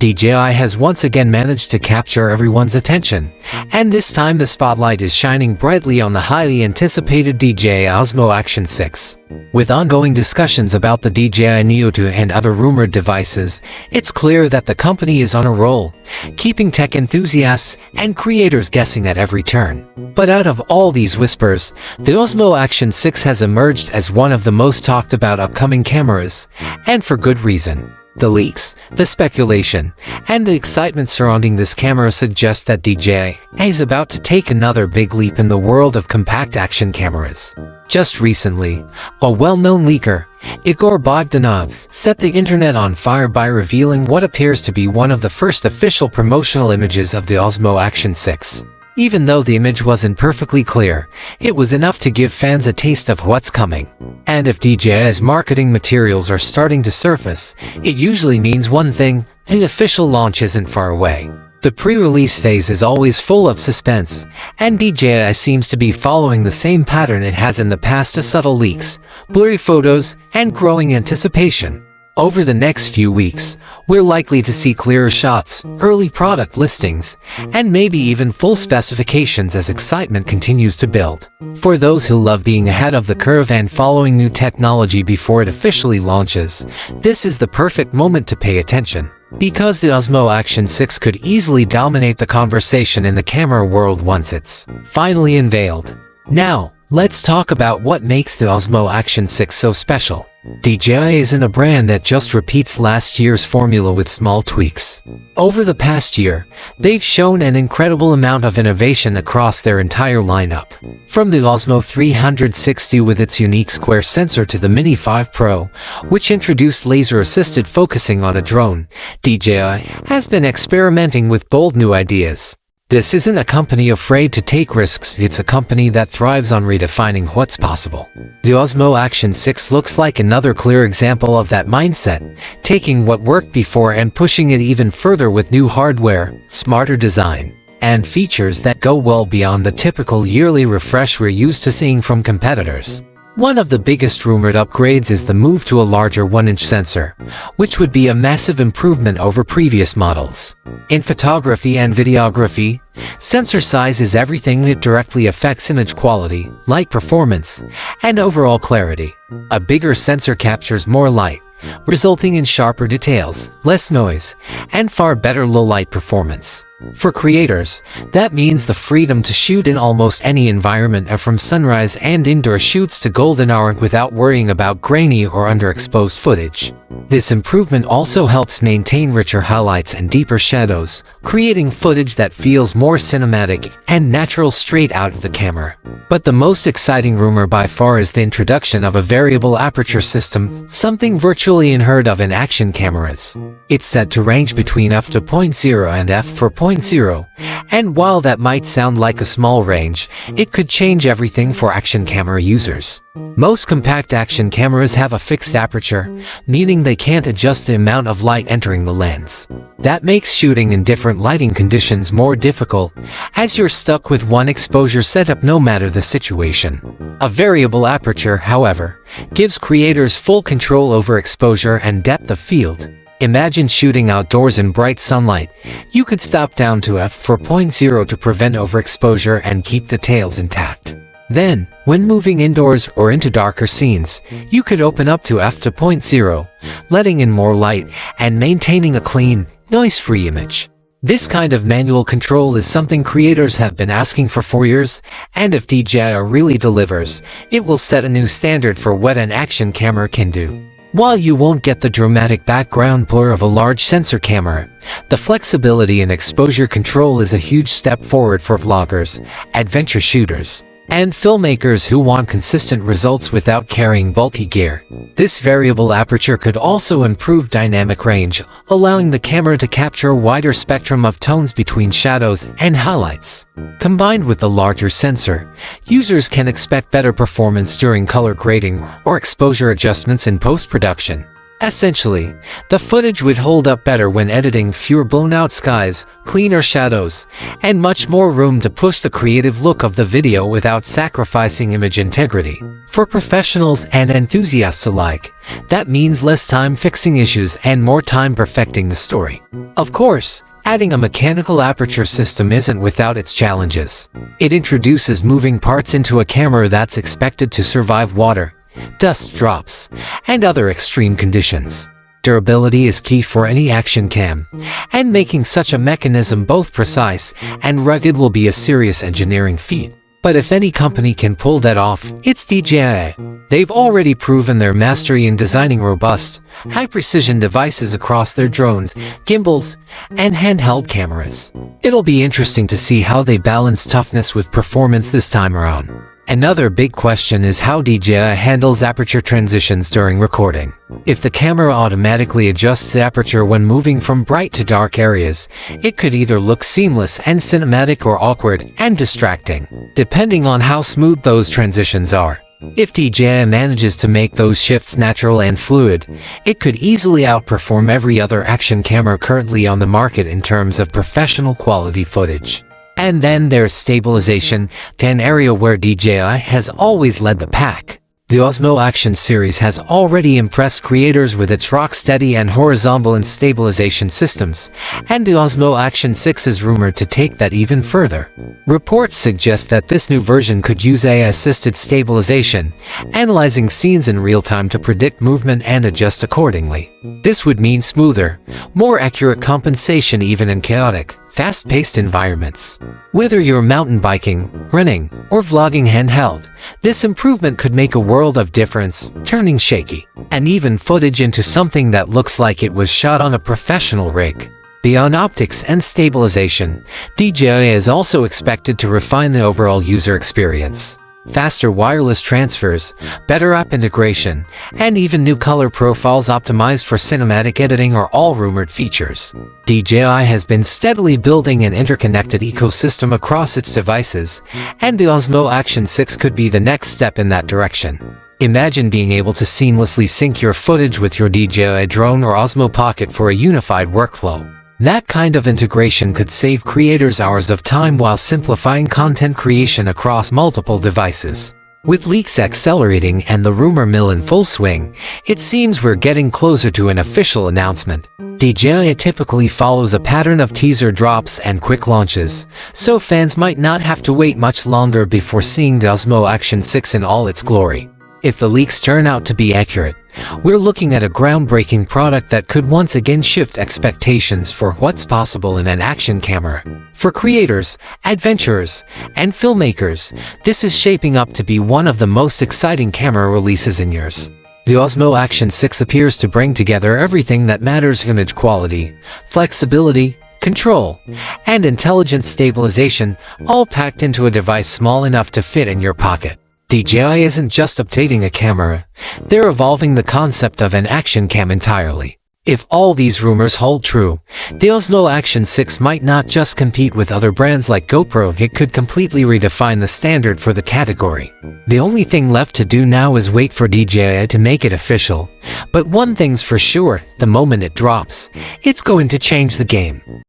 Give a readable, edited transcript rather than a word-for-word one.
DJI has once again managed to capture everyone's attention, and this time the spotlight is shining brightly on the highly anticipated DJI Osmo Action 6. With ongoing discussions about the DJI Neo 2 and other rumored devices, it's clear that the company is on a roll, keeping tech enthusiasts and creators guessing at every turn. But out of all these whispers, the Osmo Action 6 has emerged as one of the most talked about upcoming cameras, and for good reason. The leaks, the speculation, and the excitement surrounding this camera suggest that DJI is about to take another big leap in the world of compact action cameras. Just recently, a well-known leaker, Igor Bogdanov, set the internet on fire by revealing what appears to be one of the first official promotional images of the Osmo Action 6. Even though the image wasn't perfectly clear, it was enough to give fans a taste of what's coming. And if DJI's marketing materials are starting to surface, it usually means one thing: the official launch isn't far away. The pre-release phase is always full of suspense, and DJI seems to be following the same pattern it has in the past: subtle leaks, blurry photos, and growing anticipation. Over the next few weeks, we're likely to see clearer shots, early product listings, and maybe even full specifications as excitement continues to build. For those who love being ahead of the curve and following new technology before it officially launches, this is the perfect moment to pay attention, because the Osmo Action 6 could easily dominate the conversation in the camera world once it's finally unveiled. Now, let's talk about what makes the Osmo Action 6 so special. DJI isn't a brand that just repeats last year's formula with small tweaks. Over the past year, they've shown an incredible amount of innovation across their entire lineup. From the Osmo 360 with its unique square sensor to the Mini 5 Pro, which introduced laser-assisted focusing on a drone, DJI has been experimenting with bold new ideas. This isn't a company afraid to take risks, it's a company that thrives on redefining what's possible. The Osmo Action 6 looks like another clear example of that mindset, taking what worked before and pushing it even further with new hardware, smarter design, and features that go well beyond the typical yearly refresh we're used to seeing from competitors. One of the biggest rumored upgrades is the move to a larger 1-inch sensor, which would be a massive improvement over previous models. In photography and videography, sensor size is everything. It directly affects image quality, light performance, and overall clarity. A bigger sensor captures more light, resulting in sharper details, less noise, and far better low-light performance. For creators, that means the freedom to shoot in almost any environment, from sunrise and indoor shoots to golden hour, without worrying about grainy or underexposed footage. This improvement also helps maintain richer highlights and deeper shadows, creating footage that feels more cinematic and natural straight out of the camera. But the most exciting rumor by far is the introduction of a variable aperture system, something virtually unheard of in action cameras. It's said to range between f/.0 and f/.0, and while that might sound like a small range, it could change everything for action camera users. Most compact action cameras have a fixed aperture, meaning they can't adjust the amount of light entering the lens. That makes shooting in different lighting conditions more difficult, as you're stuck with one exposure setup no matter the situation. A variable aperture, however, gives creators full control over exposure and depth of field. Imagine shooting outdoors in bright sunlight. You could stop down to f/.0 to prevent overexposure and keep details intact. Then, when moving indoors or into darker scenes, you could open up to f/.0, letting in more light and maintaining a clean, noise-free image. This kind of manual control is something creators have been asking for 4 years, and if DJI really delivers, it will set a new standard for what an action camera can do. While you won't get the dramatic background blur of a large sensor camera, the flexibility in exposure control is a huge step forward for vloggers, adventure shooters, and filmmakers who want consistent results without carrying bulky gear. This variable aperture could also improve dynamic range, allowing the camera to capture a wider spectrum of tones between shadows and highlights. Combined with the larger sensor, users can expect better performance during color grading or exposure adjustments in post-production. Essentially, the footage would hold up better when editing, fewer blown-out skies, cleaner shadows, and much more room to push the creative look of the video without sacrificing image integrity. For professionals and enthusiasts alike, that means less time fixing issues and more time perfecting the story. Of course, adding a mechanical aperture system isn't without its challenges. It introduces moving parts into a camera that's expected to survive water, dust drops, and other extreme conditions. Durability is key for any action cam, and making such a mechanism both precise and rugged will be a serious engineering feat. But if any company can pull that off, it's DJI. They've already proven their mastery in designing robust, high-precision devices across their drones, gimbals, and handheld cameras. It'll be interesting to see how they balance toughness with performance this time around. Another big question is how DJI handles aperture transitions during recording. If the camera automatically adjusts the aperture when moving from bright to dark areas, it could either look seamless and cinematic or awkward and distracting, depending on how smooth those transitions are. If DJI manages to make those shifts natural and fluid, it could easily outperform every other action camera currently on the market in terms of professional quality footage. And then there's stabilization, an area where DJI has always led the pack. The Osmo Action series has already impressed creators with its RockSteady and horizontal and stabilization systems, and the Osmo Action 6 is rumored to take that even further. Reports suggest that this new version could use AI-assisted stabilization, analyzing scenes in real time to predict movement and adjust accordingly. This would mean smoother, more accurate compensation even in chaotic, fast-paced environments. Whether you're mountain biking, running, or vlogging handheld, this improvement could make a world of difference, turning shaky and even footage into something that looks like it was shot on a professional rig. Beyond optics and stabilization, DJI is also expected to refine the overall user experience. Faster wireless transfers, better app integration, and even new color profiles optimized for cinematic editing are all rumored features. DJI has been steadily building an interconnected ecosystem across its devices, and the Osmo Action 6 could be the next step in that direction. Imagine being able to seamlessly sync your footage with your DJI drone or Osmo Pocket for a unified workflow. That kind of integration could save creators hours of time while simplifying content creation across multiple devices. With leaks accelerating and the rumor mill in full swing, it seems we're getting closer to an official announcement. DJI typically follows a pattern of teaser drops and quick launches, so fans might not have to wait much longer before seeing the Osmo Action 6 in all its glory. If the leaks turn out to be accurate, we're looking at a groundbreaking product that could once again shift expectations for what's possible in an action camera. For creators, adventurers, and filmmakers, this is shaping up to be one of the most exciting camera releases in years. The Osmo Action 6 appears to bring together everything that matters: image quality, flexibility, control, and intelligent stabilization, all packed into a device small enough to fit in your pocket. DJI isn't just updating a camera, they're evolving the concept of an action cam entirely. If all these rumors hold true, the Osmo Action 6 might not just compete with other brands like GoPro, it could completely redefine the standard for the category. The only thing left to do now is wait for DJI to make it official. But one thing's for sure, the moment it drops, it's going to change the game.